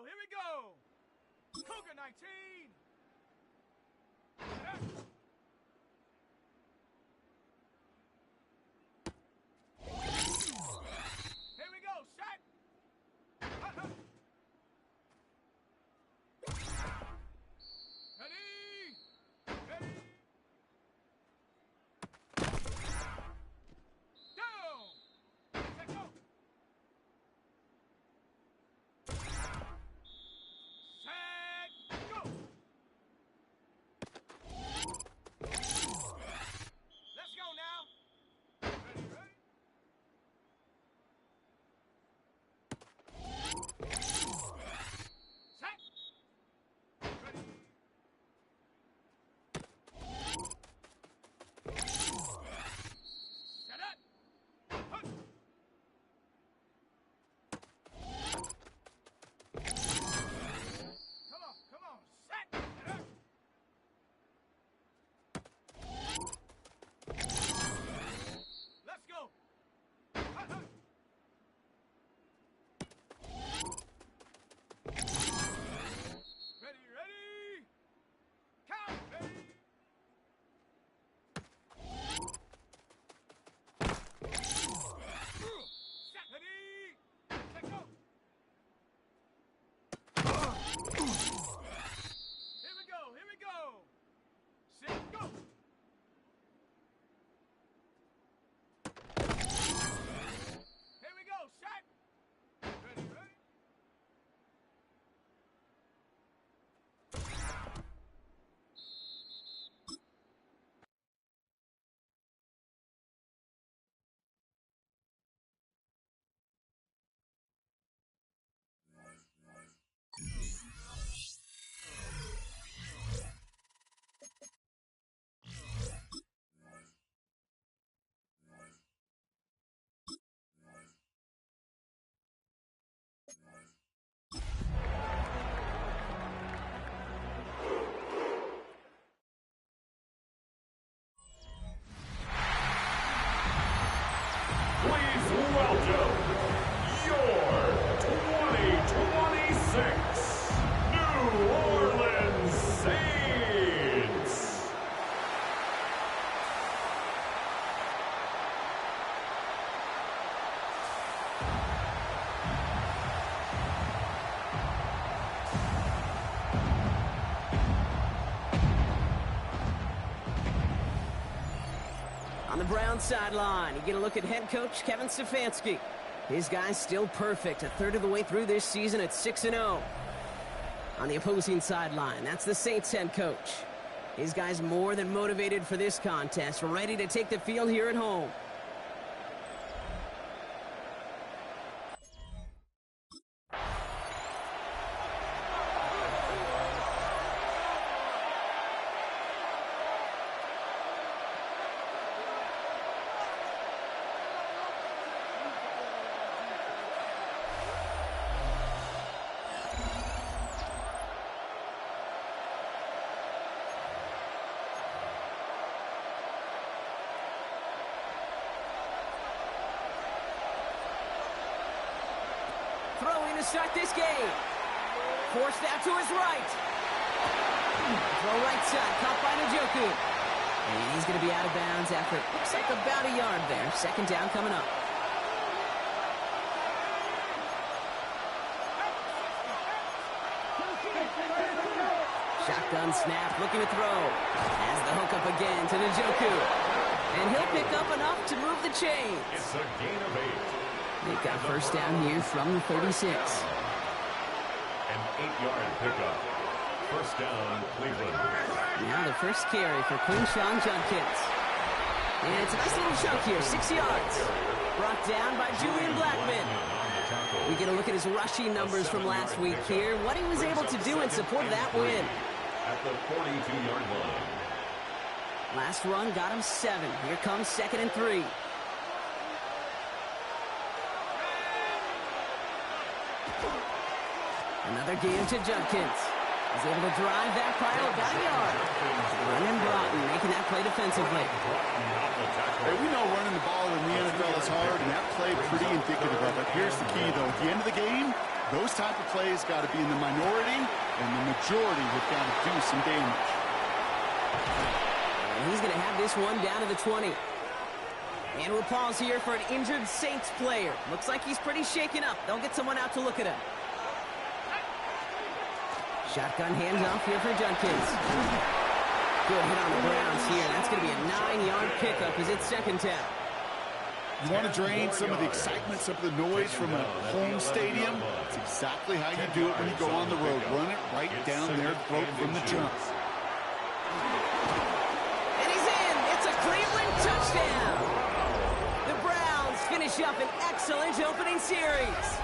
Here we go. Cougar 19. Here we go. Set. Ready. Ready. Down. Set, go. Set, go. Let's go now. Ready, ready. Set. Ready. Set up. Hunt. Come on. Set. Set up. Let's go. Hunt, hunt. Ready, ready. Count. Ready. Set. Ready. Set, go. Here we go. Here we go. Set, go. Here we go. Set. Ready, ready. Please welcome your 2026 New Orleans Saints. On the Browns sideline, you get a look at head coach Kevin Stefanski. His guy's still perfect, a third of the way through this season at 6-0. On the opposing sideline, that's the Saints head coach. His guy's more than motivated for this contest, ready to take the field here at home. Throwing to start this game. Forced out to his right. Throw right side, caught by Njoku. And he's going to be out of bounds after it looks like about a yard there. Second down coming up. Shotgun snap, looking to throw. Has the hook up again to Njoku. And he'll pick up enough to move the chains. It's a gain of 8. They've got first down here from the 36. An 8-yard pickup. First down, Cleveland. Now the first carry for Quinshawn Judkins. And it's a nice little chunk here, 6 yards. Brought down by Julian Blackman. We get a look at his rushing numbers from last week here, what he was able to do in support of that win. At the 42-yard line. Last run got him 7. Here comes 2nd and 3. Another give to Judkins. He's able to drive that pile about a yard. Brennan Broughton making that play defensively. Hey, we know running the ball in the NFL is hard, and that play pretty indicative of it. Here's the key, though. At the end of the game, Those type of plays got to be in the minority, and the majority have got to do some damage. And he's going to have this one down to the 20. And we'll pause here for an injured Saints player. Looks like he's pretty shaken up. They'll get someone out to look at him. Shotgun handoff here for Judkins. Good hit on the Browns here. That's going to be a 9-yard pickup as it's second down. You want to drain some of the excitement, some of the noise from a home stadium? It's exactly how you do it when you go on the road. Run it right down their throat from the jump. And he's in. It's a Cleveland touchdown. The Browns finish up an excellent opening series.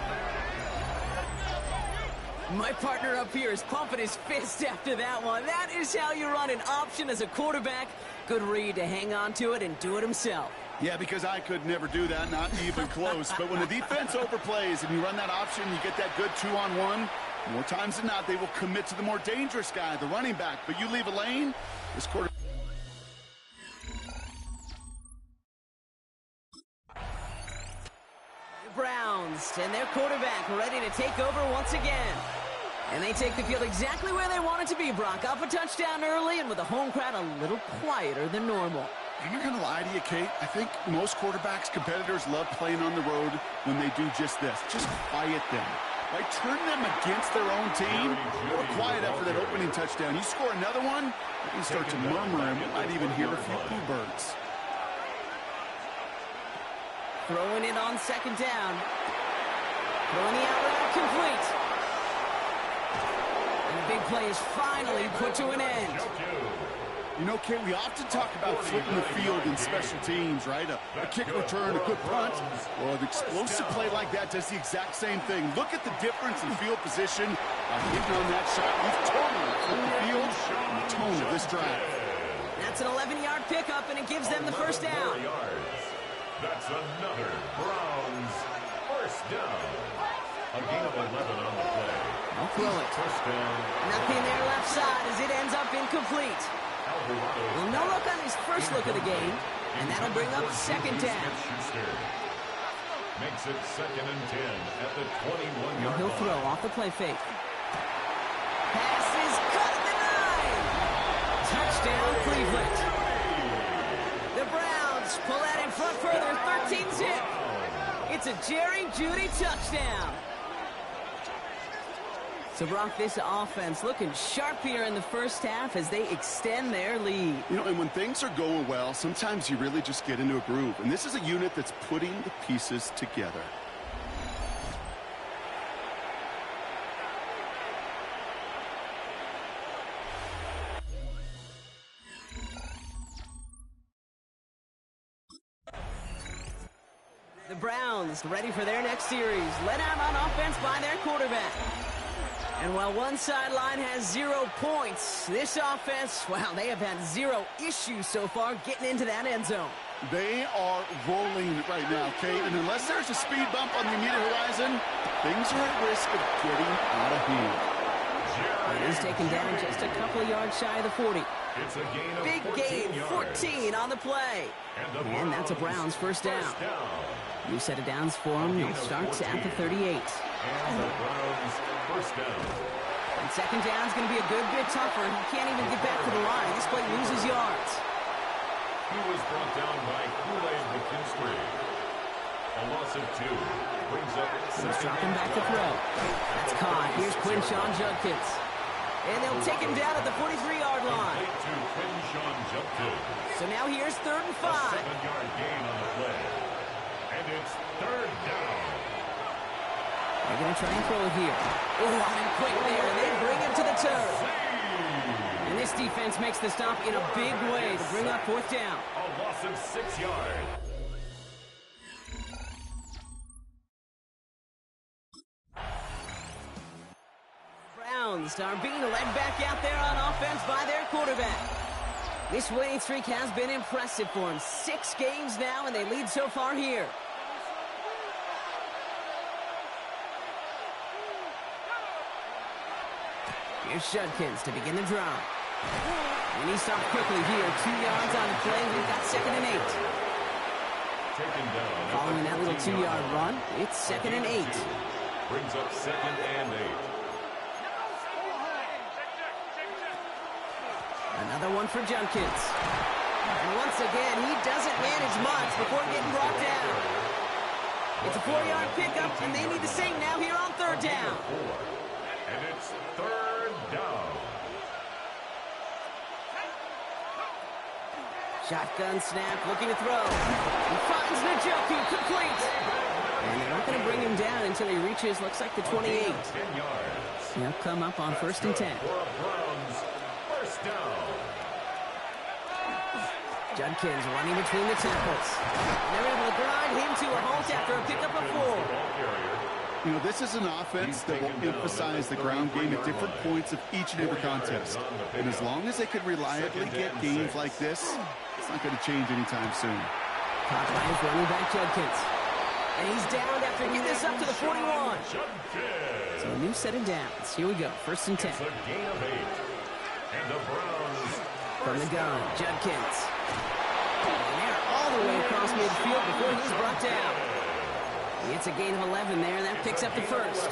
My partner up here is pumping his fist after that one. That is how you run an option as a quarterback. Good read to hang on to it and do it himself. Yeah, because I could never do that, not even close. But when the defense overplays and you run that option, you get that good 2-on-1, more times than not, they will commit to the more dangerous guy, the running back. But you leave a lane, this quarterback. Browns and their quarterback ready to take over once again. And they take the field exactly where they want it to be, Brock. Up a touchdown early and with the home crowd a little quieter than normal. I'm not going to lie to you, Kate. I think most quarterbacks, competitors love playing on the road when they do just this. Just quiet them. Right? Turn them against their own team. A little quiet after that opening touchdown. You score another one, you can start to murmur and you might even hear a few bluebirds. Throwing it on second down. Throwing the out route complete. And the big play is finally put to an end. You know, Kate, we often talk about flipping the field in special teams, right? A kick return, a good punt. Well, an explosive play like that does the exact same thing. Look at the difference in field position. Hitting on that shot, we've totally flipped the field and the tone of this drive. That's an 11-yard pickup, and it gives them the first down. That's another Browns first down. A gain of 11 on the play. I'll throw it. First down. Nothing there left side as it ends up incomplete. Well, no look on his first look of the game, and that'll bring up second down. Makes it 2nd and 10 at the 21-yard line. He'll throw off the play fake. Pass is cut at the 9. Touchdown, Cleveland. The Browns pull out in front further, 13-zip. It's a Jerry Jeudy touchdown. So, Brock, this offense looking sharp here in the first half as they extend their lead. You know, and when things are going well, sometimes you really just get into a groove. And this is a unit that's putting the pieces together. The Browns ready for their next series, led out on offense by their quarterback. And while one sideline has 0 points, this offense, wow, they have had 0 issues so far getting into that end zone. They are rolling right now, Kate, and unless there's a speed bump on the immediate horizon, things are at risk of getting out of hand. He's taken down just a couple of yards shy of the 40. It's a gain of Big gain, 14 on the play. And that's a Browns first down. New set of downs for him. He starts at the 38. And the Browns first down. And second down's going to be a good bit tougher. He can't even get back to the line. This play loses yards. He was brought down by Kool-Aid McKinstry. A loss of 2. Brings up He's dropping back to throw. That's caught. Here's Quinshawn Judkins. And they'll take him down at the 43-yard line. to Quinshawn Judkins. So now here's 3rd and 5. A 7-yard gain on the play. And it's 3rd down. They're going to try and throw it here. Oh, on him quick there, and they bring him to the turf. And this defense makes the stop in a big way to bring up 4th down. A loss of 6 yards. Browns are being led back out there on offense by their quarterback. This winning streak has been impressive for him. 6 games now, and they lead so far here. Here's Judkins to begin the drive. And he stopped quickly here. 2 yards on the play. We've got 2nd and 8. Taken down. Following that little 2-yard run, it's 2nd and 8. Brings up 2nd and 8. Another one for Judkins. And once again, he doesn't manage much before getting brought down. It's a 4-yard pickup, and they need the same now here on 3rd down. And it's 3rd down. Shotgun snap, looking to throw. He finds Njoku, complete. And they're not going to bring him down until he reaches, looks like the 28. 10 yards. He'll come up on 1st and 10. For a Browns 1st down. Judkins running between the tackles. And they're able to grind him to a halt after a pickup of 4. You know, this is an offense that will emphasize the ground game at different points of each and every contest. And as long as they can reliably get games like this, it's not going to change anytime soon. Caught by his running back Judkins. And he's downed after getting this up to the 41. So a new set of downs. Here we go, 1st and 10. It's a gain of 8. And the Browns From the gun, Judkins. And they're all the way across midfield before he's brought down. It's a gain of 11 there, and that picks up the 1st.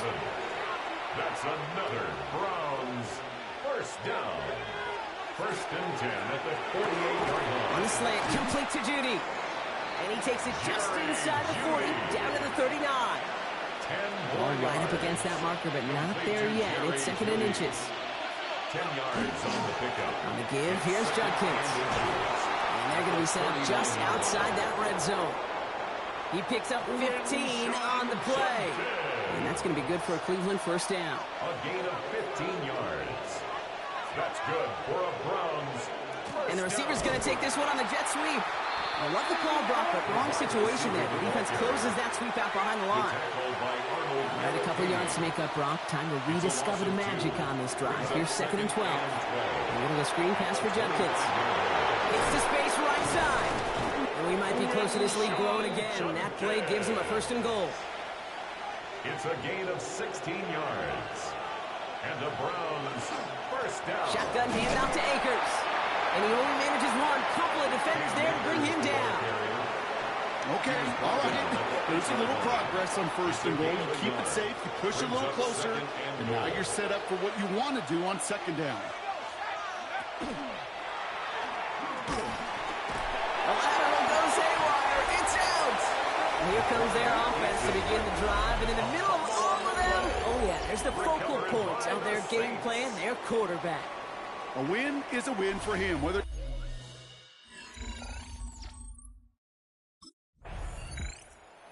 That's another Browns 1st down. 1st and 10 at the 48-yard line. On the slant, complete to Judy. And he takes it just inside the 40, down to the 39. 10 more Right up yards. against that marker, but not there yet. It's 2nd and inches. 10 yards on the pickup. On the give, here's Judkins. And they're going to be set up just outside that red zone. He picks up 15 on the play. And that's going to be good for a Cleveland 1st down. A gain of 15 yards. That's good for a Browns 1st And the receiver's down. going to take this one on the jet sweep. I love the call, Brock, but wrong situation there. The defense closes that sweep out behind the line. Tackled by Arnold. Right, a couple yards to make up, Brock. Time to rediscover the magic on this drive. Here's 2nd and 12. A little of a screen pass for Judkins. It's to space right side. And we might be close to this lead growing again. And that play gives him a 1st and goal. It's a gain of 16 yards. And the Browns 1st down. Shotgun handout to Akers. And he only manages one. Couple of defenders there to bring him down. Okay, all right. There's a little progress on 1st and goal. You keep it safe, you push a little closer, and now you're set up for what you want to do on 2nd down. The lateral goes haywire. It's out. And here comes their offense to begin the drive. And in the middle of all of them, oh yeah, there's the focal point of their game plan, their quarterback. A win is a win for him, whether...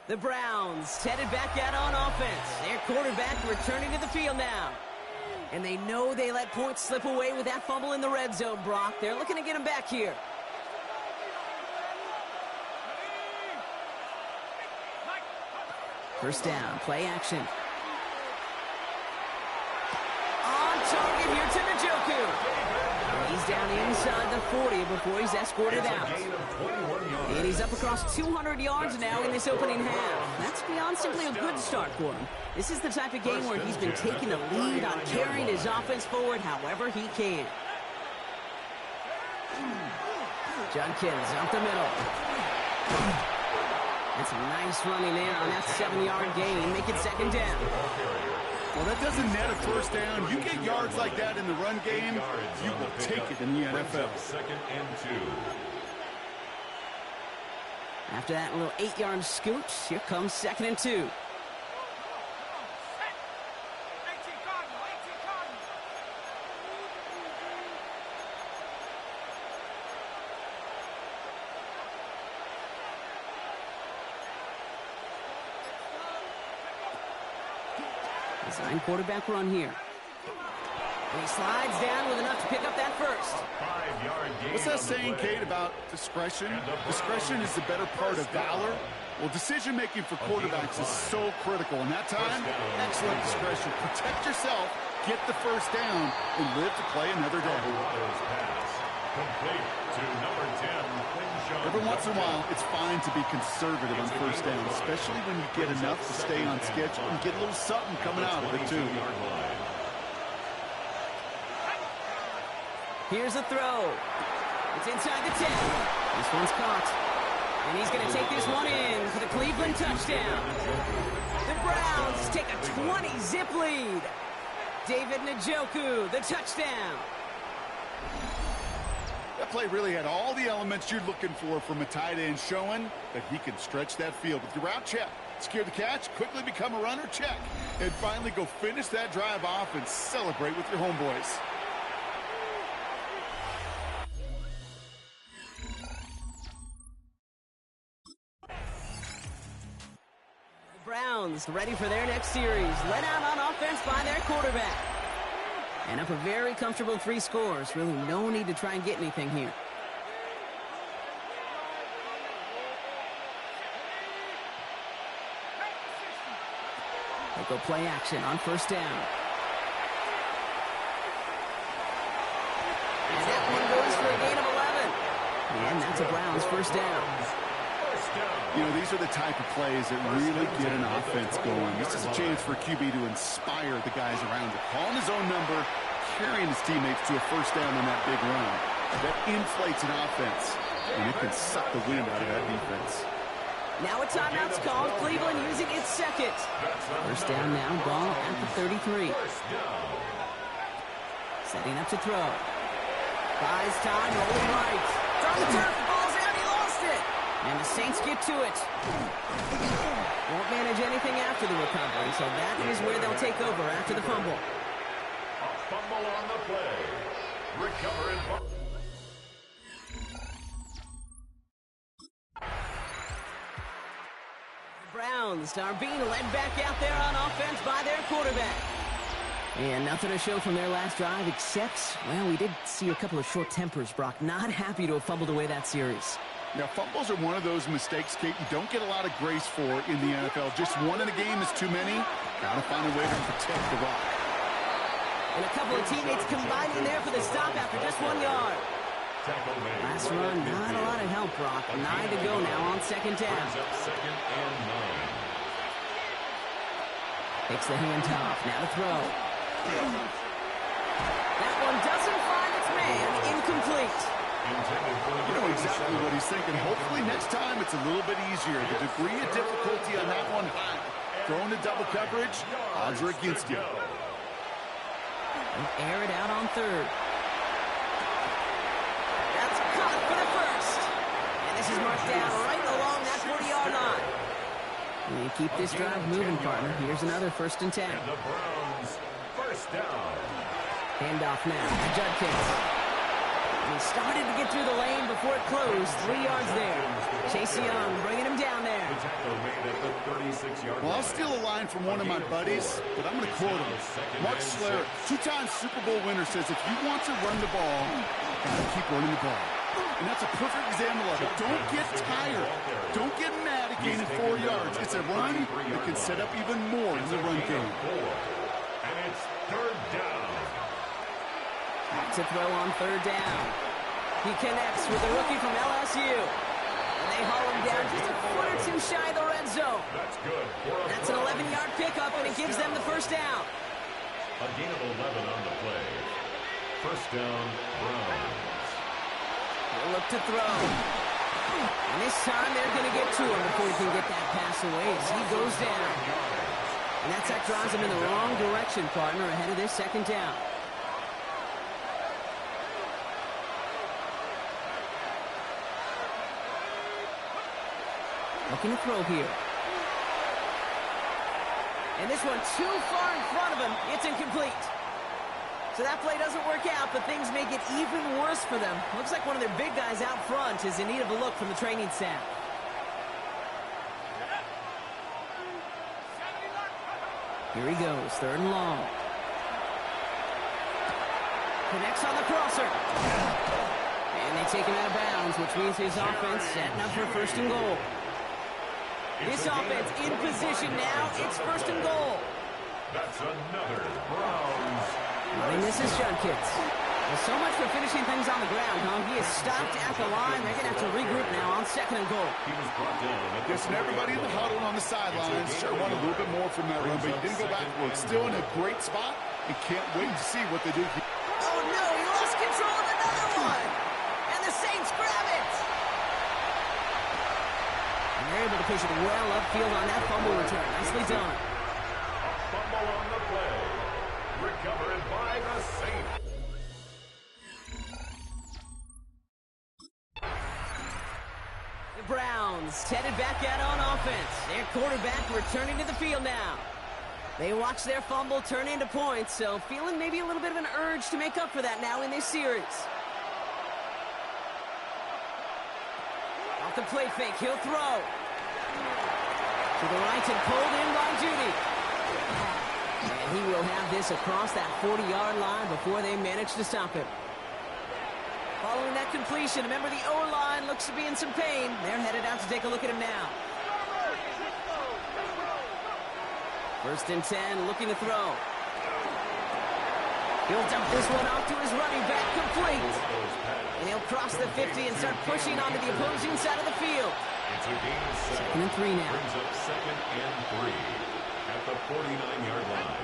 The Browns headed back out on offense. Their quarterback returning to the field now. And they know they let points slip away with that fumble in the red zone, Brock. They're looking to get him back here. First down, play action. On target here to Njoku. He's down inside the 40 before he's escorted out. And he's up across 200 yards now in this opening half. That's beyond simply a good start for him. This is the type of game where he's been taking the lead on carrying his offense forward however he can. Judkins up the middle. That's a nice running there on that 7-yard gain. Make it 2nd down. Well, that doesn't net a 1st down. You get yards like that in the run game, you will take it in the NFL. 2nd and 2. After that little 8-yard scoot, here comes 2nd and 2. Design quarterback run here. And he slides down with enough to pick up that 1st. 5-yard gain. What's that saying, Kate, about discretion? Discretion is the better part of valor. Well, decision-making for quarterbacks is so critical. And that time, excellent discretion. Protect yourself, get the 1st down, and live to play another day. Complete to number 10. Every once in a while, it's fine to be conservative on 1st down, especially when you get enough to stay on schedule and get a little something coming out of it, too. Here's a throw. It's inside the 10. This one's caught. And he's going to take this one in for the Cleveland touchdown. The Browns take a 20-zip lead. David Njoku, the touchdown. That play really had all the elements you're looking for from a tight end, showing that he can stretch that field with your route check. Secure the catch, quickly become a runner, check. And finally go finish that drive off and celebrate with your homeboys. Browns ready for their next series. Led out on offense by their quarterback. And up a very comfortable 3 scores. Really no need to try and get anything here. They go play action on first down. And that one goes for a gain of 11. And that's a Browns first down. You know, these are the type of plays that really get an offense going. This is a chance for QB to inspire the guys around him. Calling his own number, carrying his teammates to a first down on that big run. That inflates an offense, and it can suck the wind out of that defense. Now a timeout's called. Cleveland using its second. First down now, ball at the 33. Setting up to throw. Buys time, rolling right. From the turf, the ball's out, he lost it. And the Saints get to it. Won't manage anything after the recovery, so that is where they'll take over after the fumble. A fumble on the play. Recovered. Browns are being led back out there on offense by their quarterback. And nothing to show from their last drive except, well, we did see a couple of short tempers, Brock. Not happy to have fumbled away that series. Now, fumbles are one of those mistakes, Kate, you don't get a lot of grace for in the NFL. Just one in a game is too many. Got to find a way to protect the rock. And a couple of teammates combining there for the stop after just 1 yard. Last run, not a lot of help, Brock. 9 to go now on second down. Second and 9. Takes the handoff, now to throw. That one doesn't find its man, incomplete. You know exactly what he's thinking. Hopefully next time it's a little bit easier. The degree of difficulty on that one high. Throwing to double coverage, odds are against you. Air it out on third. That's caught for the first. And this is marked down right along that 40-yard line. And you keep this drive moving, partner. Here's another 1st and 10. And the Browns, first down. Handoff now to Judkins. He started to get through the lane before it closed. 3 yards there. Chase Young bringing him down there. Well, I'll steal a line from one of my buddies, but I'm going to quote him. Mark Schlereth, 2-time Super Bowl winner, says if you want to run the ball, you got to keep running the ball. And that's a perfect example of it. Don't get tired. Don't get mad at gaining 4 yards. It's a run that can set up even more in the run game. And it's third down. To throw on third down. He connects with the rookie from LSU. And they haul him down just a foot or two shy of the red zone. That's good. That's an 11-yard pickup, and it gives them the first down. A gain of 11 on the play. First down, Browns. They'll look to throw. And this time they're going to get to him before he can get that pass away as he goes down. And that sack drives him in the wrong direction, partner, ahead of this second down. Looking to throw here. And this one too far in front of him. It's incomplete. So that play doesn't work out, but things make it even worse for them. Looks like one of their big guys out front is in need of a look from the training staff. Here he goes, 3rd and long. Connects on the crosser. And they take him out of bounds, which means his offense setting up for 1st and goal. This offense in position now. It's 1st and goal. That's another Browns. Running this is Judkins. Well, so much for finishing things on the ground, huh? He is stopped at the line. They're going to have to regroup now on 2nd and goal. He was brought down. Yes, and everybody in the huddle on the sidelines sure want a little bit more from that run, but he didn't go backwards. Still in a great spot and can't wait to see what they do. Oh, no, he lost control of another one. And the Saints grab it. push it well upfield on that fumble return. Nicely done. A fumble on the play. Recovered by the Saints. The Browns headed back out on offense. Their quarterback returning to the field now. They watch their fumble turn into points, so feeling maybe a little bit of an urge to make up for that now in this series. Off the play fake, he'll throw. To the right and pulled in by Judy. And he will have this across that 40-yard line before they manage to stop him. Following that completion, remember the O-line looks to be in some pain. They're headed out to take a look at him now. 1st and 10, looking to throw. He'll dump this one off to his running back, complete. And he'll cross the 50 and start pushing onto the opposing side of the field. It's a gain of 7. 2nd and 3 now. Brings up 2nd and 3 at the 49-yard line.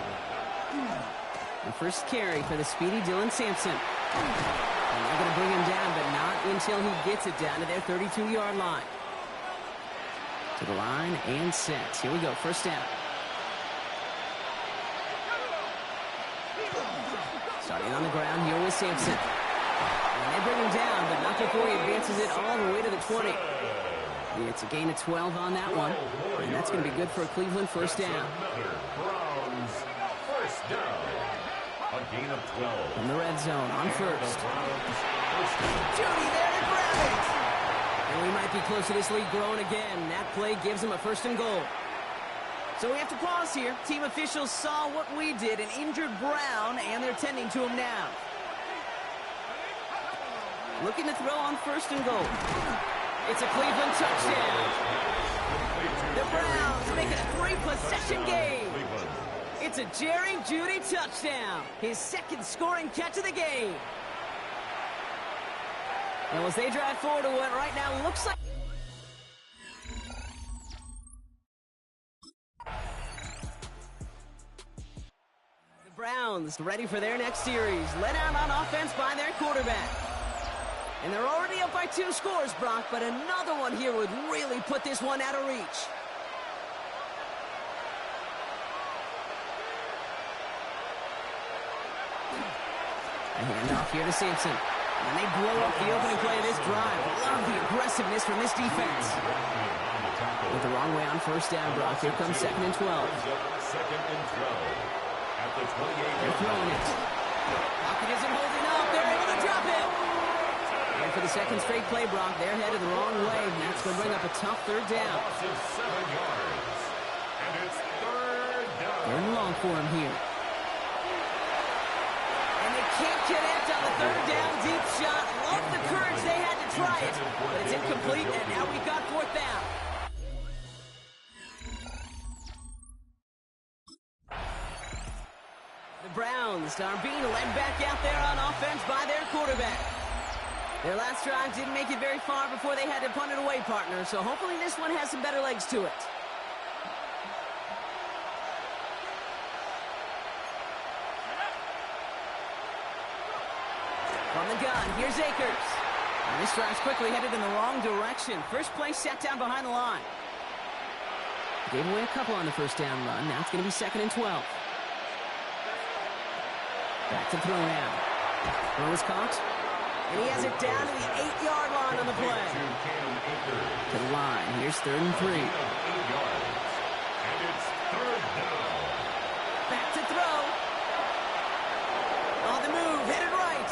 The first carry for the speedy Dylan Sampson. And they're going to bring him down, but not until he gets it down to their 32-yard line. To the line and set. Here we go, 1st down. Starting on the ground here with Sampson. And they bring him down, but not before he advances it all the way to the 20. It's a gain of 12 on that one. And that's going to be good for a Cleveland 1st down. Another Browns 1st down. A gain of 12. From the red zone on 1st. Judy there to grab it. And we might be close to this lead growing again. That play gives him a 1st and goal. So we have to pause here. Team officials saw what we did, an injured Brown, and they're tending to him now. Looking to throw on 1st and goal. It's a Cleveland touchdown. The Browns make it a 3-possession game. It's a Jerry Jeudy touchdown. His 2nd scoring catch of the game. And as they drive forward to what right now looks like... Browns ready for their next series. Led out on offense by their quarterback. And they're already up by 2 scores, Brock, but another one here would really put this one out of reach. A handoff here to Sampson. And they blow up the opening play of this drive. Love the aggressiveness from this defense. Went the wrong way on 1st down, Brock. Here comes 2nd and 12. 2nd and 12. At the 28. They're throwing it. Pocket isn't holding up. They're able to drop it. And for the 2nd straight play, Brock, they're headed the wrong way. And that's going to bring up a tough 3rd down. Loss of 7 yards. And it's 3rd down. 3rd and long for him here. And they can't connect on the 3rd down deep shot. Love the courage they had to try it. But it's incomplete, and now we've got 4th down. The Browns are being led back out there on offense by their quarterback. Their last drive didn't make it very far before they had to punt it away, partner, so hopefully this one has some better legs to it. From the gun, here's Akers. And this drive's quickly headed in the wrong direction. First play set down behind the line. Gave away a couple on the 1st down run. Now it's going to be 2nd and 12. Back to throw now. Throw is caught. And he has it down to the 8-yard line on the play. To the line. Here's 3rd and 3. 8 yards. And it's 3rd down. Back to throw. On the move. Headed right.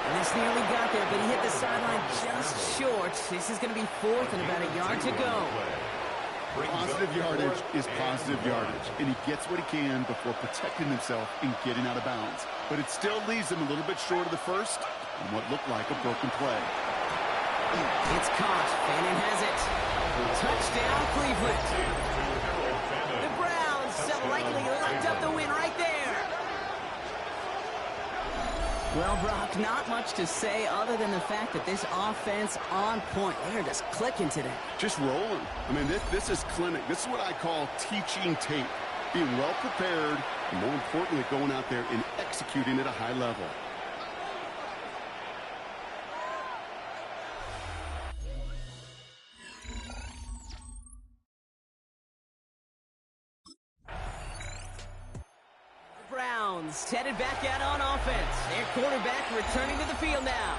And this nearly got there, but he hit the sideline just short. This is going to be 4th and about a yard to go. Positive yardage is positive yardage, and he gets what he can before protecting himself and getting out of bounds. But it still leaves him a little bit short of the 1st and what looked like a broken play. It's caught. Fannin has it. Touchdown, Cleveland. The Browns so likely locked up the win right there. Well, Brock, not much to say other than the fact that this offense on point. They're just clicking today. Just rolling. I mean, this is clinic. This is what I call teaching tape. Being well prepared, and more importantly, going out there and executing at a high level. Browns headed back out on offense. Their quarterback returning to the field now.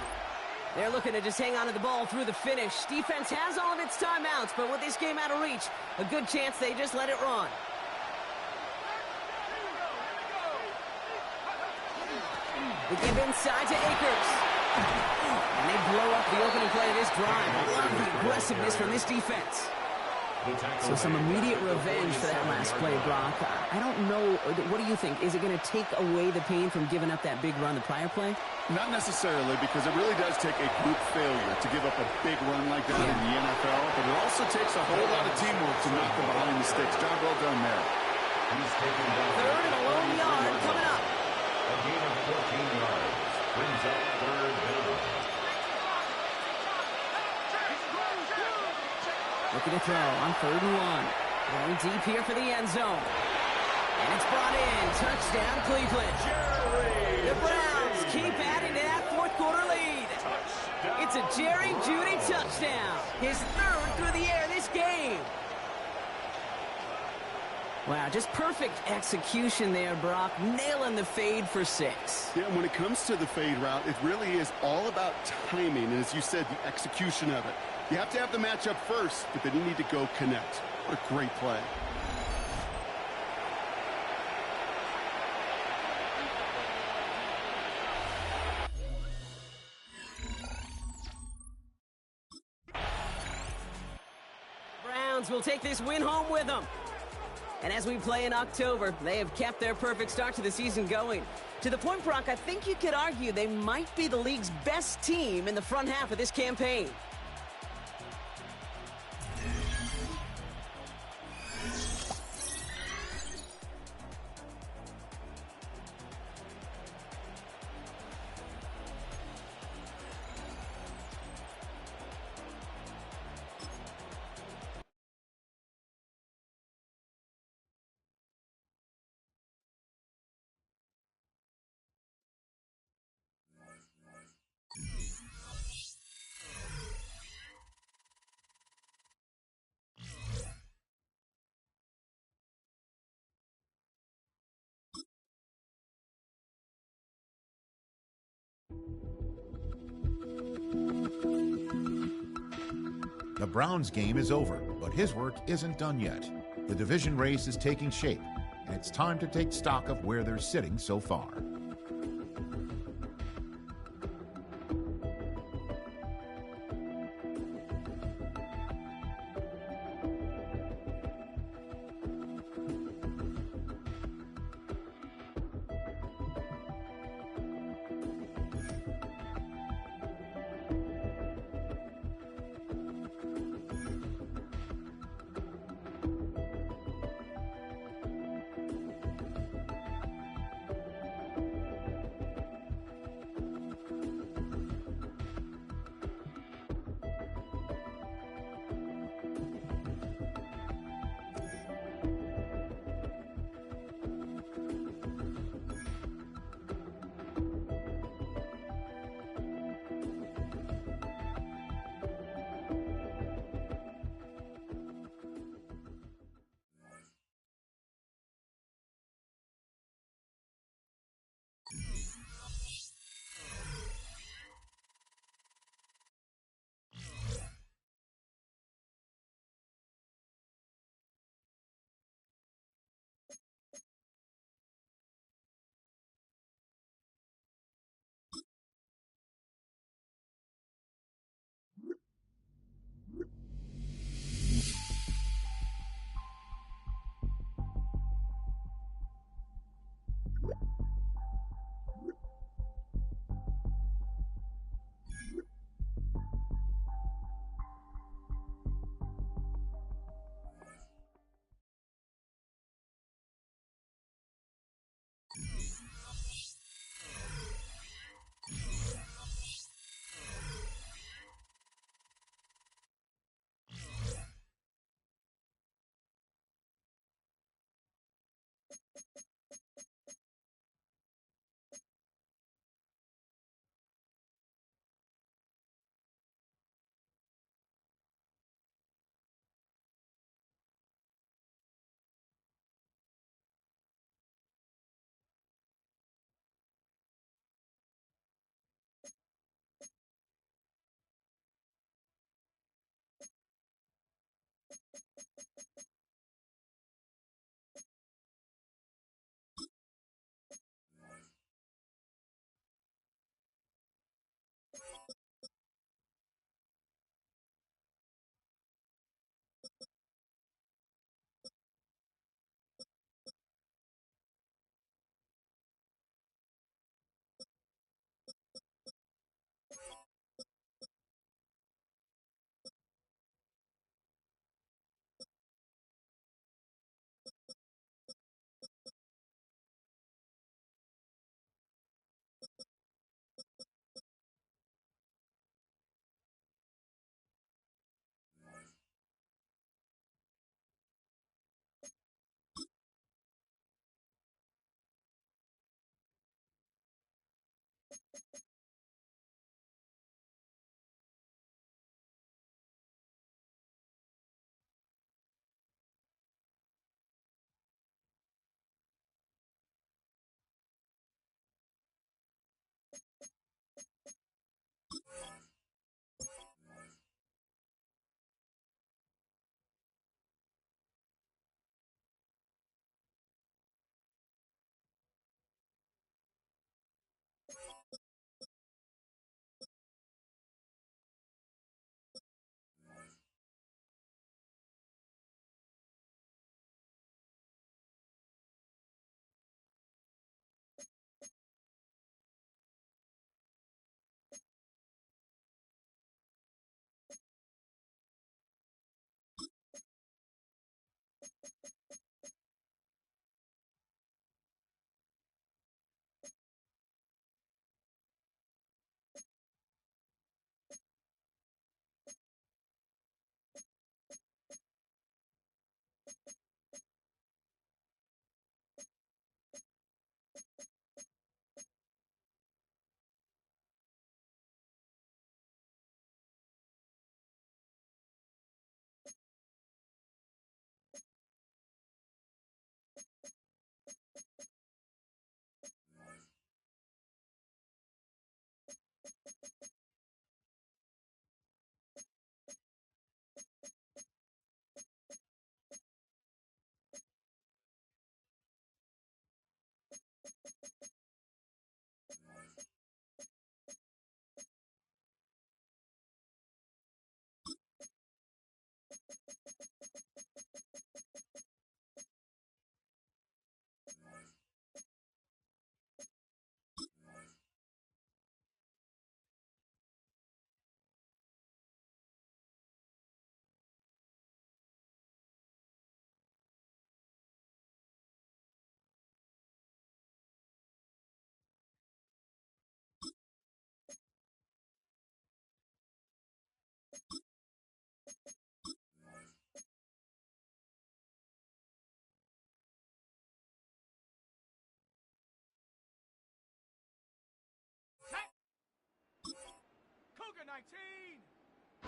They're looking to just hang on to the ball through the finish. Defense has all of its timeouts, but with this game out of reach, a good chance they just let it run. They give inside to Akers. And they blow up the opening play of this drive. I love the aggressiveness from this defense. So some immediate revenge for that last play, Brock. I don't know. What do you think? Is it going to take away the pain from giving up that big run the prior play? Not necessarily, because it really does take a group failure to give up a big run like that in the NFL, but it also takes a whole lot of teamwork to knock them behind the sticks. Job well done there. Third and a long yard coming up. A gain of 14 yards brings up third down. Looking to throw on 3rd and 1. Going deep here for the end zone. And it's brought in. Touchdown, Cleveland. The Browns keep adding to that fourth quarter lead. It's a Jerry Jeudy touchdown. His 3rd through the air this game. Wow, just perfect execution there, Brock. Nailing the fade for 6. Yeah, when it comes to the fade route, it really is all about timing, and as you said, the execution of it. You have to have the matchup first, but then you need to go connect. What a great play. Browns will take this win home with them. And as we play in October, they have kept their perfect start to the season going. To the point, Brock, I think you could argue they might be the league's best team in the front half of this campaign. The Browns' game is over, but his work isn't done yet. The division race is taking shape, and it's time to take stock of where they're sitting so far.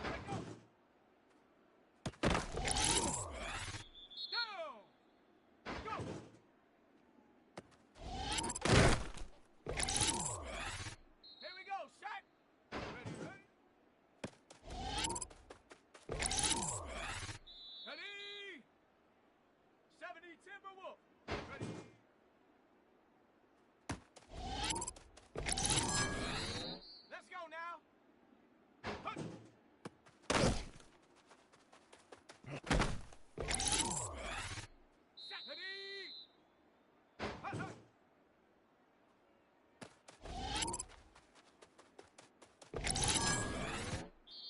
Let go. Down. Go. Here we go. Set. Ready, ready. Ready. 70 Timberwolf. Ready. Let's go now. Hup. Set. Ready. Hup, hup.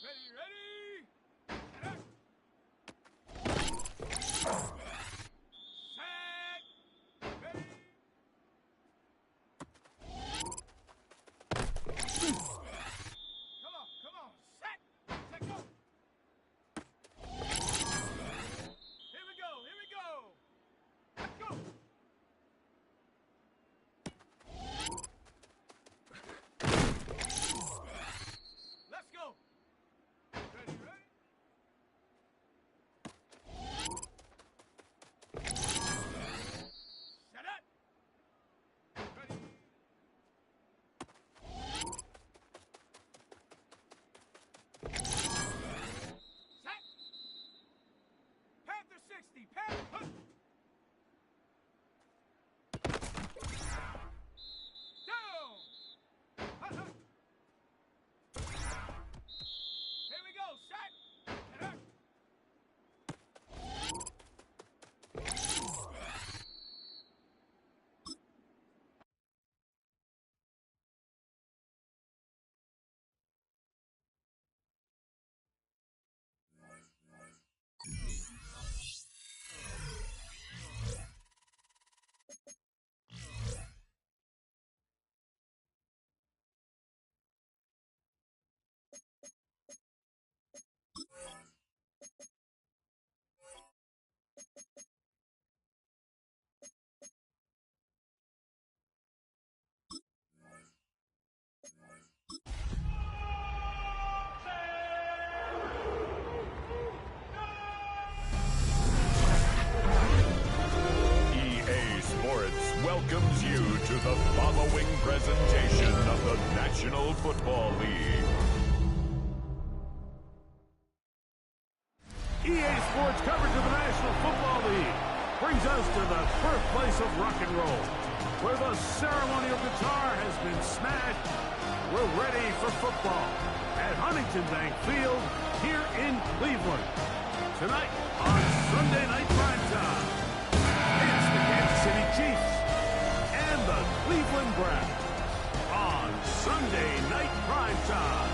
Ready, ready. And up. Set. Ready. Come on. Set. Set, go. Here we go. Let's go. Let's go. Ready, ready. Set up. Ready. Set. Panther 60. Panther. Huh. Down. Huh, huh. Here we go. Set. And up. EA Sports welcomes you to the following presentation of the National Football League. EA Sports coverage of the National Football League brings us to the birthplace of rock and roll, where the ceremonial guitar has been smashed. We're ready for football at Huntington Bank Field here in Cleveland. Tonight on Sunday Night Primetime, it's the Kansas City Chiefs and the Cleveland Browns on Sunday Night Primetime.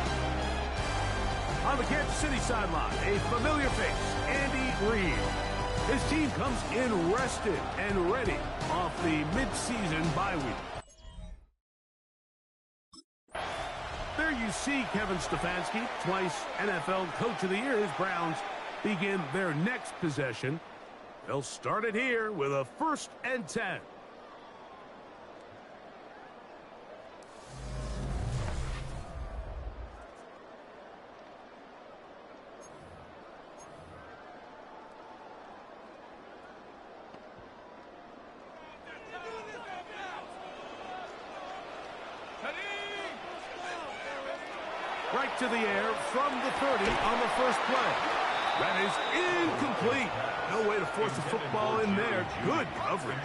On the Kansas City sideline, a familiar face, Andy Reid. His team comes in rested and ready off the mid-season bye week. There you see Kevin Stefanski, twice NFL Coach of the Year. His Browns begin their next possession. They'll start it here with a 1st and 10. Right to the air from the 30 on the first play. That is incomplete. No way to force the football in there. Good coverage.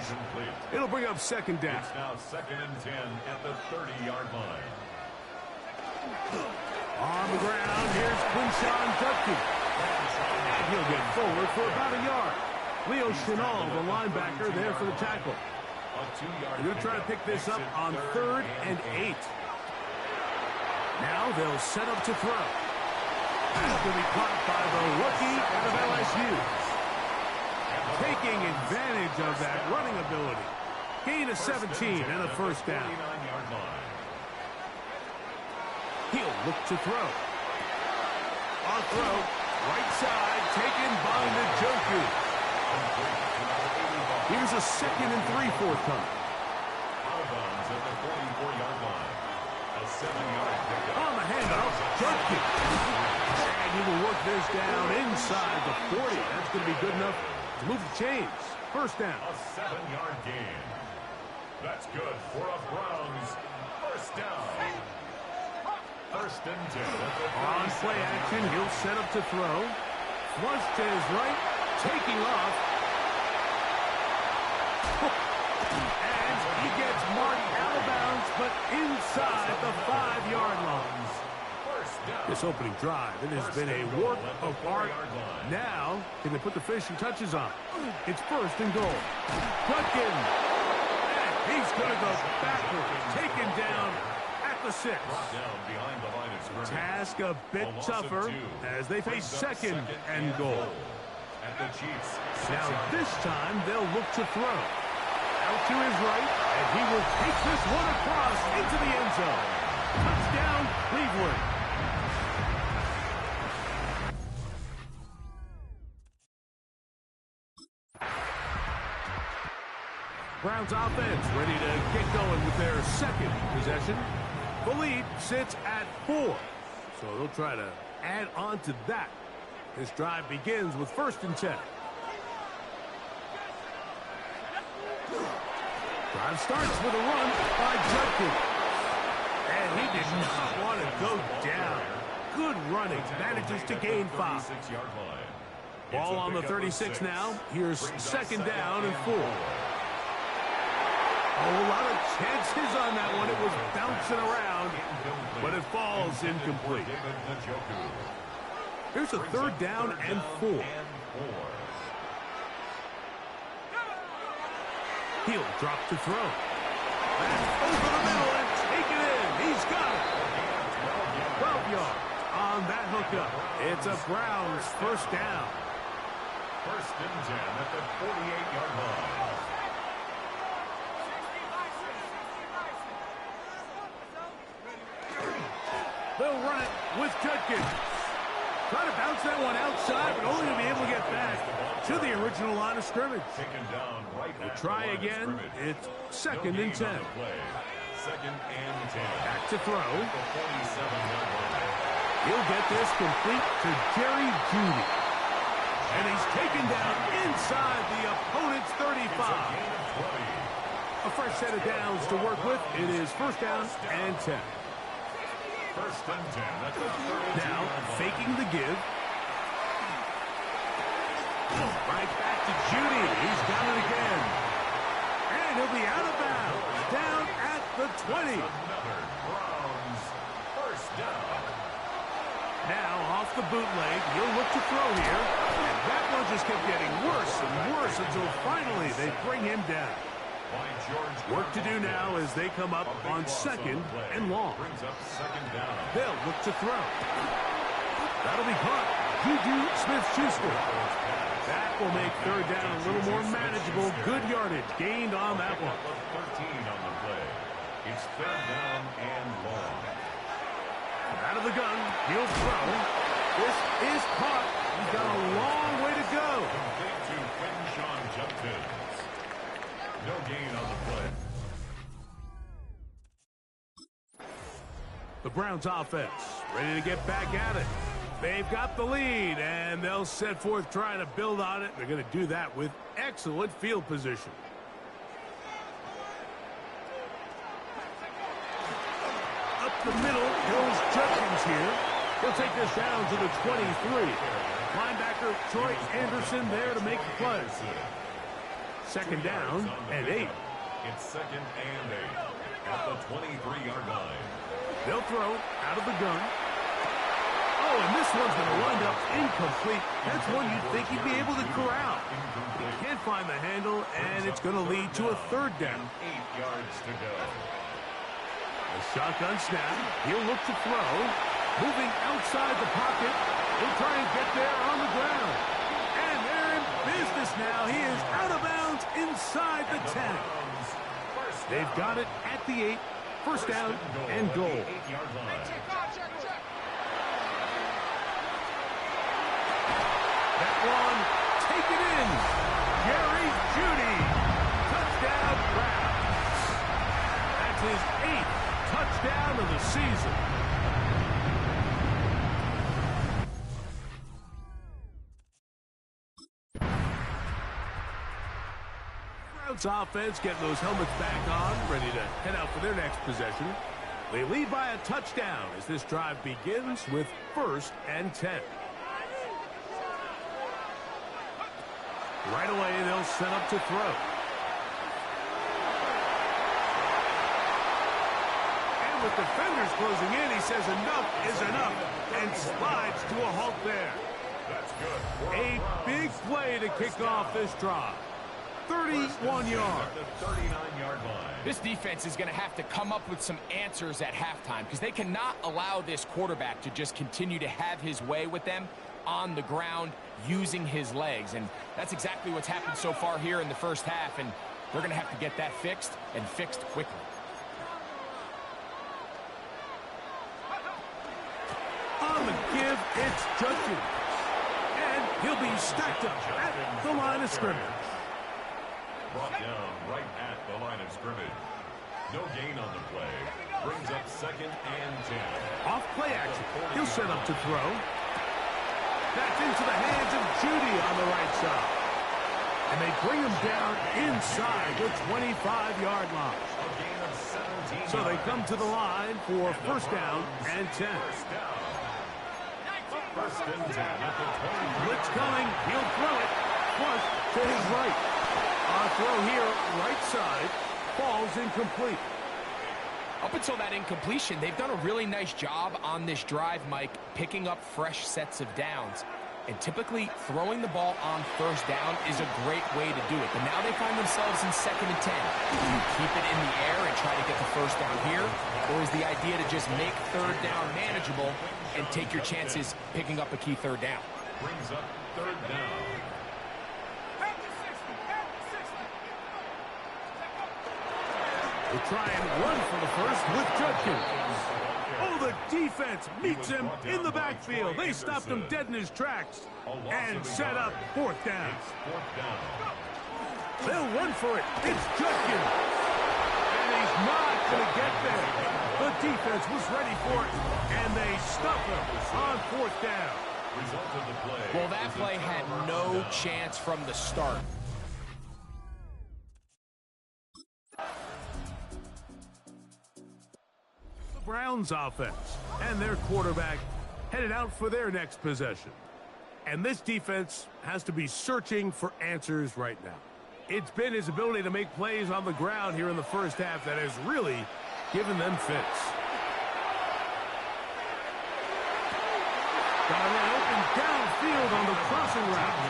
It'll bring up 2nd down. It's now 2nd and 10 at the 30-yard line. On the ground, here's Quinshawn Judkins. And he'll get forward for about a yard. Leo Chenal, the linebacker, there for the tackle. They're going to try to pick this up on 3rd and 8. Now they'll set up to throw. That's going to be caught by the rookie out of LSU. Taking advantage of that running ability. Gain of 17 and a 1st down. He'll look to throw. On throw, right side, taken by Njoku. Here's a 2nd and 3 forthcoming. Out of bounds at the 44-yard line. A 7-yard pickup. On the the handoff. Judkins. And he will work this down inside the 40. That's going to be good enough to move the chains. First down. A 7-yard gain. That's good for a Browns first down. First and 10. On play action, he'll set up to throw. Flush to his right, taking off. And he gets marked out of bounds, but inside the 5-yard line. This opening drive, it has been a work of art. Now, can they put the finishing touches on? It's first and goal. Judkins. And he's going to go backwards, taken down at the 6. Task a bit tougher as they face second and goal. Now this time they'll look to throw. Out to his right, and he will take this one across into the end zone. Touchdown, Cleveland. Browns offense ready to get going with their second possession. The lead sits at 4, so they'll try to add on to that. This drive begins with first and 10. Drive starts with a run by Judkins. And he did not want to go down. Good running. Manages to gain 5. Ball on the 36 now. Here's second down and 4. A lot of chances on that one. It was bouncing around, but it falls incomplete. Here's a third down and 4. He'll drop to throw. That's over the middle and take it in. He's got it. 12 yards on that hookup. It's a Browns first down. First and 10 at the 48-yard line. They'll run it with Judkins. Try to bounce that one outside, but only to be able to get back to the original line of scrimmage. We'll try again. It's second and 10. Second and 10. Back to throw. He'll get this complete to Jerry Jeudy. And he's taken down inside the opponent's 35. A fresh set of downs to work with. It is first down and 10. First and 10 at the 32. Now, faking the give. Right back to Jeudy. He's got it again. And he'll be out of bounds. Down at the 20. Another Browns first down. Now, off the bootleg, he'll look to throw here. And that one just kept getting worse and worse until finally they bring him down. Work to do now as they come up on second and long. They'll look to throw. That'll be caught. Juju Smith-Schuster. That will make third down a little more manageable. Good yardage gained on that one. 13 on the play. It's third down and long. Out of the gun, he'll throw. This is caught. He's got a long way to go. Complete to Quinshon Judkins. No gain on the play. The Browns offense ready to get back at it. They've got the lead, and they'll set forth trying to build on it. They're going to do that with excellent field position. Up the middle goes Judkins here. He'll take this down to the 23. Linebacker Troy Anderson there to make the play. Second down and 8. It's second and 8 at the 23-yard line. They'll throw out of the gun. Oh, and this one's going to wind up incomplete. That's one you'd think he'd be able to corral. He can't find the handle, and it's going to lead to a third down. 8 yards to go. A shotgun snap. He'll look to throw. Moving outside the pocket. He'll try and get there on the ground. And they're in business now. He is out of bounds inside the 10. They've got it at the 8. First down and goal. 8-yard line. That one, take it in. Jerry Jeudy. Touchdown, Browns. That's his 8th touchdown of the season. Browns offense getting those helmets back on, ready to head out for their next possession. They lead by a touchdown as this drive begins with 1st and 10. Right away, they'll set up to throw. And with defenders closing in, he says enough is enough and slides to a halt there. That's good. A big play to kick off this drive. 31 yards. The 39-yard line. This defense is going to have to come up with some answers at halftime because they cannot allow this quarterback to just continue to have his way with them on the ground using his legs. And that's exactly what's happened so far here in the first half, and they're going to have to get that fixed and fixed quickly. On the give, it's Judkins. And he'll be stacked up at the line of scrimmage. Brought down right at the line of scrimmage. No gain on the play. Brings up 2nd and 10. Off play action. He'll set up to throw. That's into the hands of Judy on the right side. And they bring him down inside the 25-yard line. A gain of 17. So they come to the line for 1st down and 10. First down. 1st and 10 at the 20. Blitz coming. He'll throw it. Flush to his right. Our throw here, right side, falls incomplete. Up until that incompletion, they've done a really nice job on this drive, Mike, picking up fresh sets of downs. And typically, throwing the ball on 1st down is a great way to do it. But now they find themselves in 2nd and 10. Do you keep it in the air and try to get the 1st down here? Or is the idea to just make 3rd down manageable and take your chances picking up a key 3rd down? Brings up 3rd down. They try and run for the 1st with Judkins. Oh, the defense meets him in the backfield. They stopped him dead in his tracks and set up 4th down. They'll run for it. It's Judkins. And he's not going to get there. The defense was ready for it, and they stop him on 4th down. Well, that play had no chance from the start. Browns offense and their quarterback headed out for their next possession. And this defense has to be searching for answers right now. It's been his ability to make plays on the ground here in the first half that has really given them fits. Got an open downfield on the crossing route.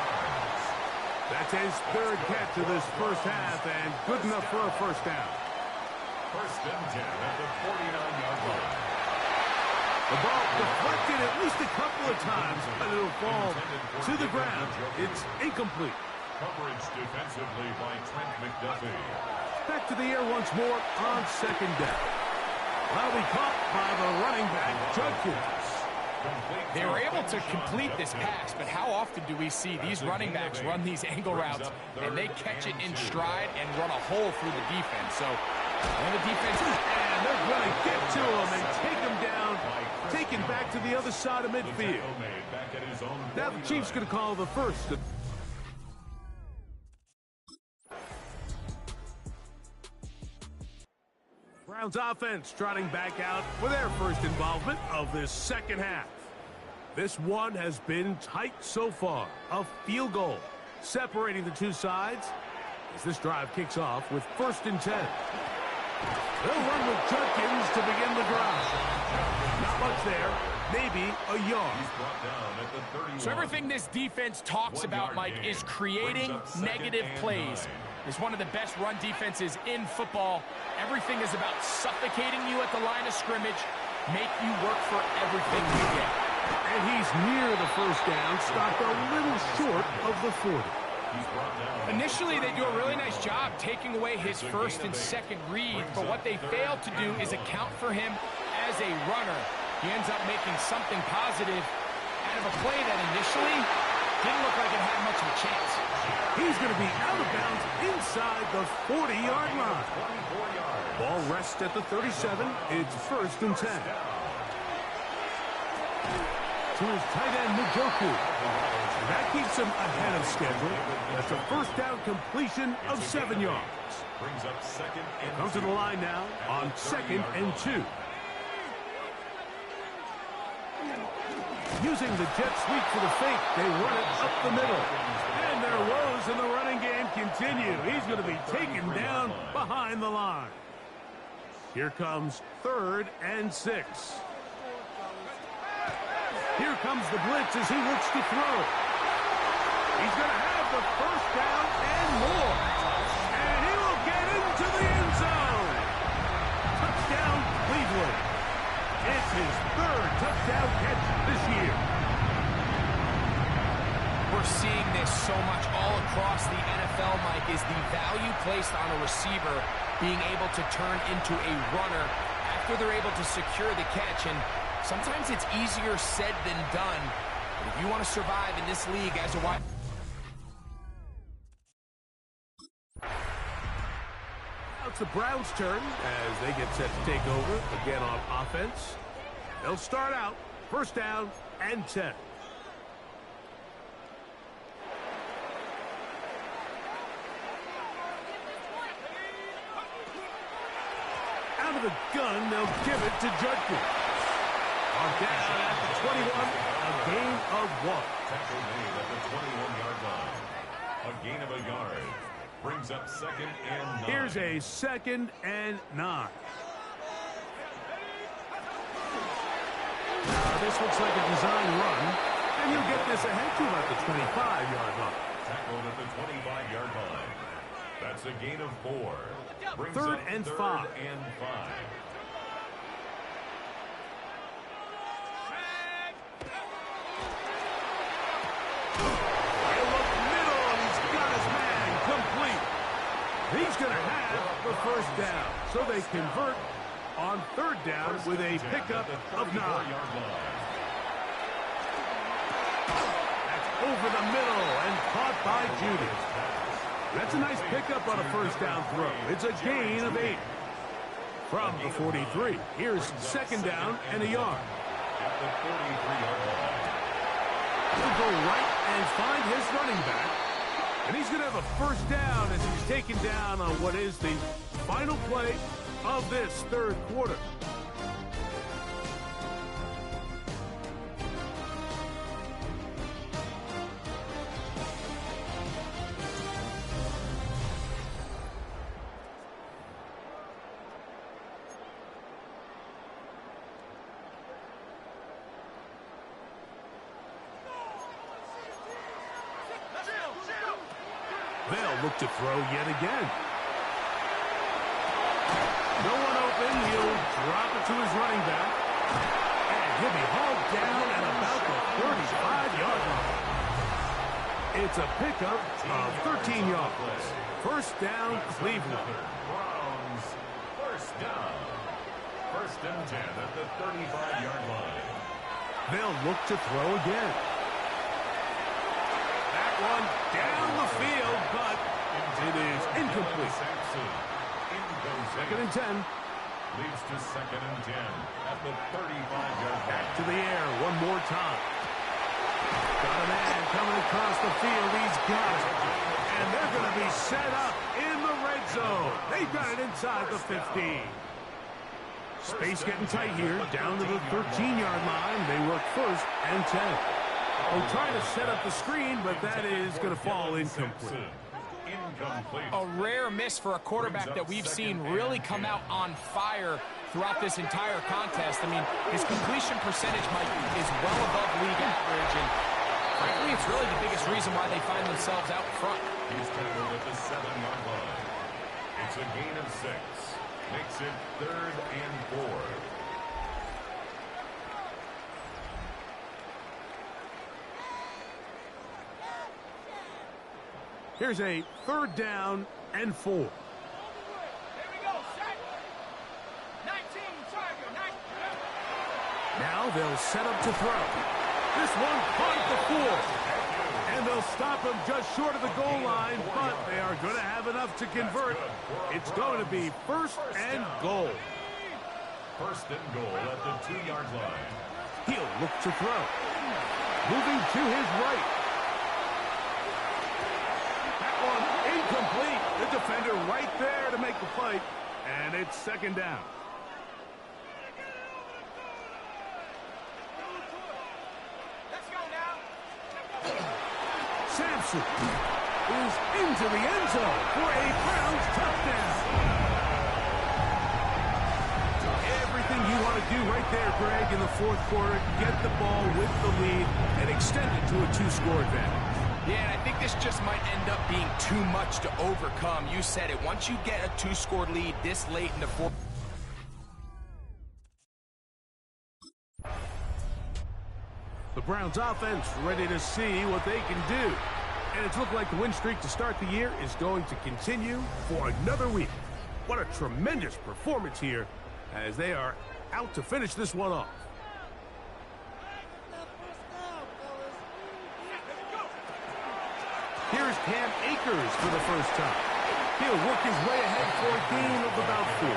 That's his 3rd catch of this first half and good enough for a 1st down. 1st and 10 at the 49-yard line. The ball deflected at least a couple of times, but it'll fall to the ground. It's incomplete. Coverage defensively by Trent McDuffie. Back to the air once more on 2nd down. That'll be caught by the running back, Judkins. They were able to complete this pass, but how often do we see these running backs run these angle routes and they catch it in stride and run a hole through the defense? So, and the defense, and they're going to get to him and take him down, taken back to the other side of midfield. Now the Chiefs going to call the 1st. Browns offense trotting back out for their 1st involvement of this 2nd half. This one has been tight so far. A field goal separating the two sides as this drive kicks off with 1st and 10. They'll run with Judkins to begin the drive. Not much there. Maybe a yard. So everything this defense talks about, Mike, is creating negative plays. It's one of the best run defenses in football. Everything is about suffocating you at the line of scrimmage, make you work for everything you get. And he's near the 1st down, stopped a little short of the 40. Initially, they do a really nice job taking away his 1st and 2nd read, but what they fail to do is account for him as a runner. He ends up making something positive out of a play that initially didn't look like it had much of a chance. He's going to be out of bounds inside the 40-yard line. Ball rests at the 37. It's 1st and 10. To his tight end, Njoku. That keeps him ahead of schedule. That's a first down completion of 7 yards. Brings up second and Comes to the line now on 2nd and 2. Using the jet sweep for the fake, they run it up the middle. And their woes in the running game continue. He's going to be taken down behind the line. Here comes 3rd and 6. Here comes the blitz as he looks to throw. He's going to have the first down and more. And he will get into the end zone. Touchdown, Cleveland. It's his 3rd touchdown catch this year. We're seeing this so much all across the NFL, Mike, is the value placed on a receiver being able to turn into a runner after they're able to secure the catch. And sometimes it's easier said than done. But if you want to survive in this league as a wide... Now it's the Browns' turn as they get set to take over again on offense. They'll start out 1st down and 10. Out of the gun, they'll give it to Judkins. On down at the 21, a gain of 1. Tackle made at the 21-yard line. A gain of a yard. Brings up 2nd and 9. Here's a 2nd and 9. This looks like a design run, and you'll get this ahead to about the 25-yard line. Tackled at the 25-yard line. That's a gain of 4. Brings 3rd up and 3rd 5. and 5. They look middle, and he's got his man complete. He's going to have the first down, so they convert on 3rd down with a pickup of 9. That's over the middle and caught by Judy. That's a nice pickup on a first down throw. It's a gain of 8. From the 43, here's 2nd down and a yard. At the 43-yard line. He'll go right and find his running back. And he's going to have a first down as he's taken down on what is the final play of this 3rd quarter. They'll look to throw yet again. No one open. He'll drop it to his running back. And he'll be hauled down at about the 35-yard line. It's a pickup of 13 yards. First down, Cleveland. Browns, first down. 1st and 10 at the 35-yard line. They'll look to throw again. That one down the field, but it is incomplete. Second and 10. Leads to 2nd and 10 at the 35-yard line. Back to the air one more time. Got a man coming across the field. He's got it. And they're going to be set up in the red zone. They've got it inside the 15. Space getting tight here. Down to the 13-yard line. They work 1st and 10. They're trying to set up the screen, but that is going to fall incomplete. A rare miss for a quarterback that we've seen really come out on fire throughout this entire contest. I mean, his completion percentage, Mike, is well above league average, and frankly, it's really the biggest reason why they find themselves out front. He's tackled at the 7-yard line. It's a gain of 6. Makes it 3rd and 4. Here's a 3rd down and 4. Here we go, set. 19, Tiger, 19. Now they'll set up to throw. This one caught at the 4. And they'll stop him just short of the goal line, but they are going to have enough to convert. It's going to be 1st and goal. 1st and goal at the 2-yard line. He'll look to throw. Moving to his right. Incomplete. The defender right there to make the play. And it's second down. Let's go now. Sampson is into the end zone for a Browns touchdown. Everything you want to do right there, Greg, in the fourth quarter, get the ball with the lead and extend it to a two-score advantage. Yeah, and I think this just might end up being too much to overcome. You said it. Once you get a two-score lead this late in the fourth, the Browns offense ready to see what they can do. And it's looked like the win streak to start the year is going to continue for another week. What a tremendous performance here as they are out to finish this one off. Here's Cam Akers for the first time. He'll work his way ahead for a gain of about 4.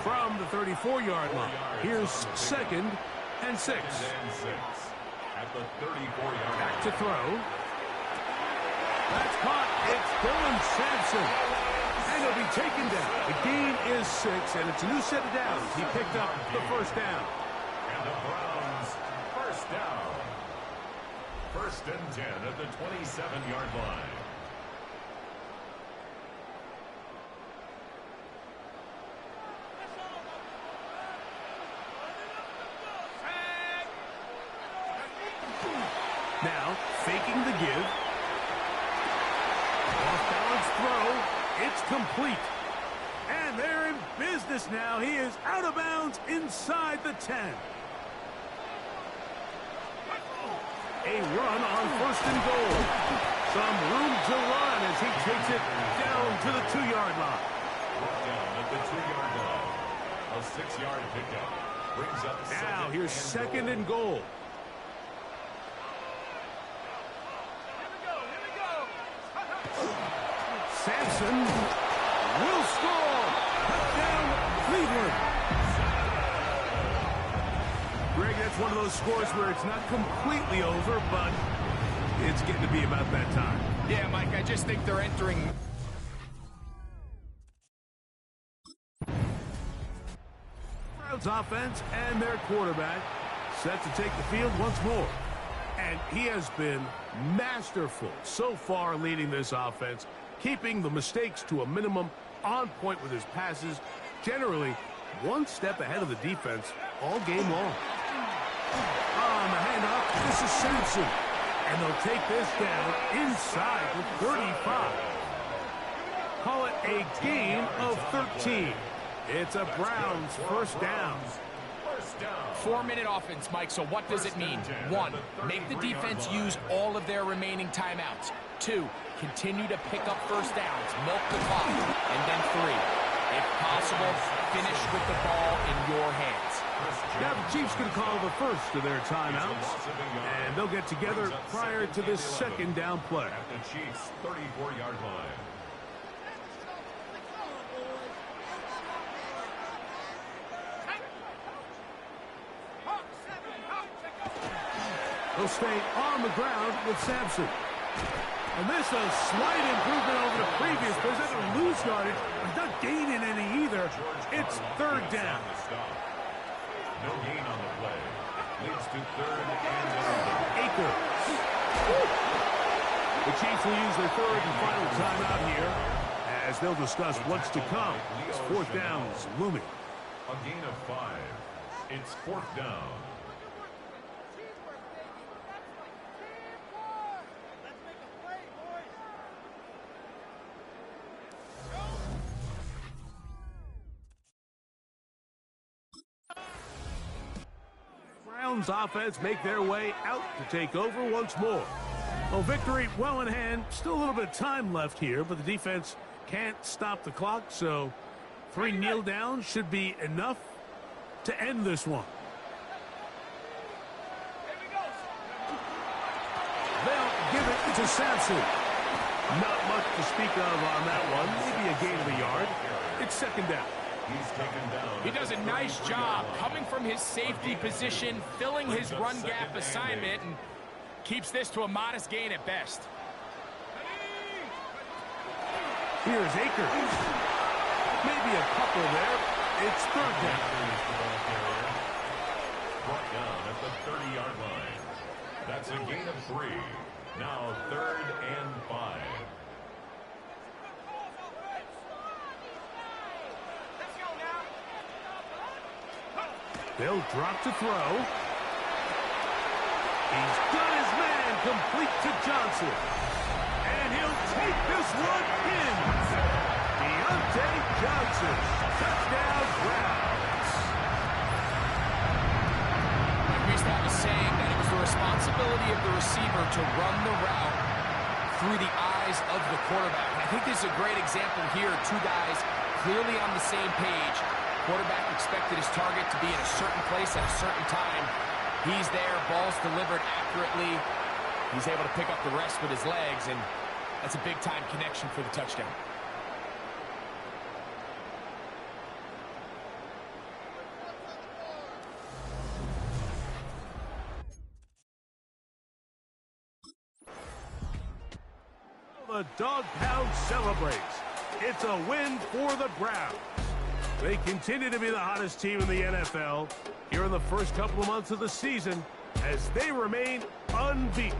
From the 34-yard line, here's 2nd and 6. At the 34-yard Back to throw. That's caught. It's Dylan Sampson. And he'll be taken down. The gain is 6, and it's a new set of downs. He picked up the first down. And the Browns, first down. 1st and 10 at the 27-yard line. Now, faking the give. Off-balance throw. It's complete. And they're in business now. He is out of bounds inside the 10. A run on 1st and goal. Some room to run as he takes it down to the 2-yard line. Down at the 2-yard line. A 6-yard pickup. Brings up Now here's 2nd and goal. Sampson will score. Touchdown, Cleveland. Greg, that's one of those scores where it's not completely over, but it's getting to be about that time. yeah, Mike, I just think they're entering. Browns offense and their quarterback set to take the field once more. And he has been masterful so far leading this offense, keeping the mistakes to a minimum, on point with his passes, generally one step ahead of the defense all game long. On the handoff, this is Sampson. And they'll take this down inside the 35. Call it a gain of 13. It's a Browns first down. 4-minute offense, Mike, so what does it mean? 1, make the defense use all of their remaining timeouts. 2, continue to pick up first downs, milk the clock. And then 3, if possible, finish with the ball in your hands. Now the Chiefs can call the first of their timeouts, and they'll get together prior to this 2nd down play. At the Chiefs' 34-yard line. They'll stay on the ground with Sampson. And this a slight improvement over the previous play. They're going to lose yardage, but not gaining any either. It's 3rd down. No gain on the play. Leads to 3rd and Akers. The Chiefs will use their 3rd and final timeout here as they'll discuss what's to come. It's 4th down is looming. a gain of 5. It's 4th down. Browns offense make their way out to take over once more. Well, victory well in hand. Still a little bit of time left here, but the defense can't stop the clock, so 3 kneel downs should be enough to end this one. They'll give it to Sampson. Not much to speak of on that one. Maybe a gain of a yard. It's 2nd down. He's taken down. He does a nice job coming from his safety position, filling his run gap assignment, and keeps this to a modest gain at best. Here's Akers. Maybe a couple there. It's third down. Brought down at the 30-yard line. That's a gain of 3. Now 3rd and 5. Let's go now. They'll drop to throw. He's got his man complete to Johnson. And he'll take this one in. Deontay Johnson. Touchdown Browns. We used to have a saying that it was the responsibility of the receiver to run the route through the eyes of the quarterback. And I think this is a great example here. Two guys clearly on the same page. Quarterback expected his target to be in a certain place at a certain time. He's there, ball's delivered accurately. He's able to pick up the rest with his legs, and that's a big-time connection for the touchdown. The Dog Pound celebrates. It's a win for the Browns. They continue to be the hottest team in the NFL here in the first couple of months of the season as they remain unbeaten.